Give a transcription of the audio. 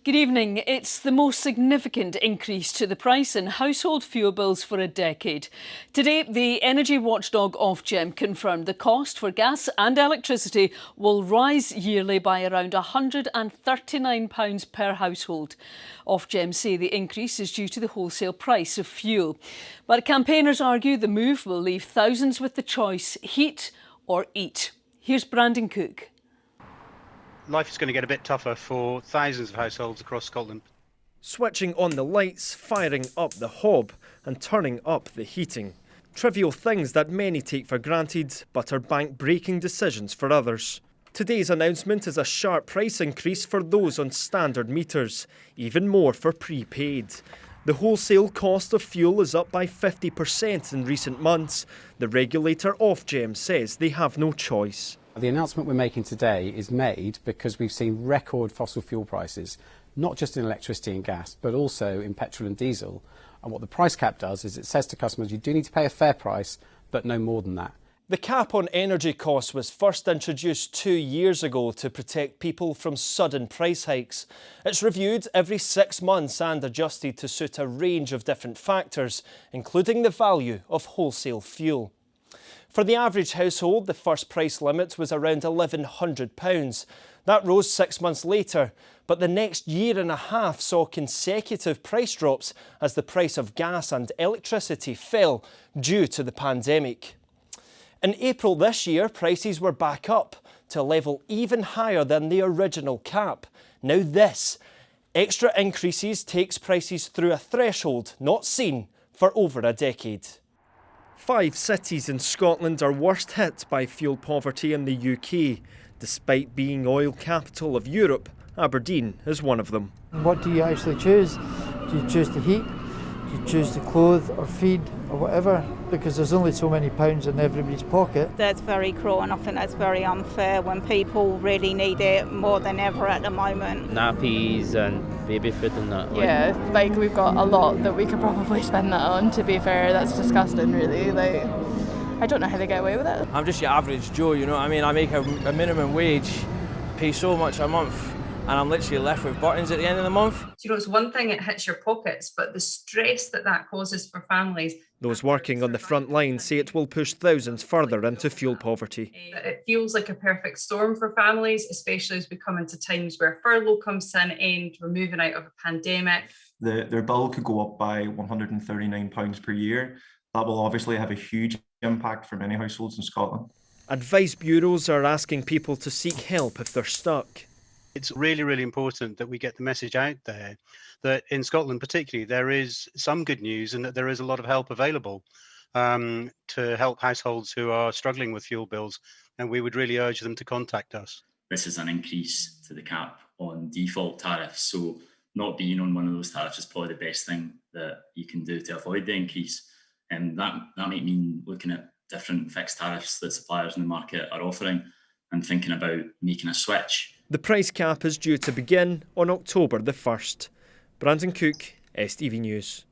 Good evening. It's the most significant increase to the price in household fuel bills for a decade. Today, the energy watchdog Ofgem confirmed the cost for gas and electricity will rise yearly by around £139 per household. Ofgem say the increase is due to the wholesale price of fuel. But campaigners argue the move will leave thousands with the choice: heat or eat. Here's Brandon Cook. Life is going to get a bit tougher for thousands of households across Scotland. Switching on the lights, firing up the hob and turning up the heating. Trivial things that many take for granted, but are bank-breaking decisions for others. Today's announcement is a sharp price increase for those on standard meters, even more for prepaid. The wholesale cost of fuel is up by 50% in recent months. The regulator Ofgem says they have no choice. The announcement we're making today is made because we've seen record fossil fuel prices, not just in electricity and gas, but also in petrol and diesel. And what the price cap does is it says to customers, you do need to pay a fair price, but no more than that. The cap on energy costs was first introduced 2 years ago to protect people from sudden price hikes. It's reviewed every 6 months and adjusted to suit a range of different factors, including the value of wholesale fuel. For the average household, the first price limit was around £1,100. That rose 6 months later, but the next year and a half saw consecutive price drops as the price of gas and electricity fell due to the pandemic. In April this year, prices were back up to a level even higher than the original cap. Now this, extra increases takes prices through a threshold not seen for over a decade. 5 cities in Scotland are worst hit by fuel poverty in the UK. Despite being oil capital of Europe, Aberdeen is one of them. What do you actually choose? Do you choose to heat? Do you choose to clothe or feed or whatever? Because there's only so many pounds in everybody's pocket. That's very cruel, and I think that's very unfair when people really need it more than ever at the moment. Nappies and baby food and that. Yeah, like we've got a lot that we could probably spend that on, to be fair. That's disgusting, really. Like, I don't know how they get away with it. I'm just your average Joe, you know what I mean? I make a minimum wage, pay so much a month, and I'm literally left with buttons at the end of the month. You know, it's one thing it hits your pockets, but the stress that causes for families. Those working on the front line say it will push thousands further into fuel poverty. It feels like a perfect storm for families, especially as we come into times where furlough comes to an end, we're moving out of a pandemic. Their bill could go up by £139 per year. That will obviously have a huge impact for many households in Scotland. Advice bureaus are asking people to seek help if they're stuck. It's really, really important that we get the message out there that in Scotland particularly there is some good news and that there is a lot of help available to help households who are struggling with fuel bills, and we would really urge them to contact us. This is an increase to the cap on default tariffs, so not being on one of those tariffs is probably the best thing that you can do to avoid the increase, and that might mean looking at different fixed tariffs that suppliers in the market are offering and thinking about making a switch. The price cap is due to begin on October the 1st. Brandon Cook, STV News.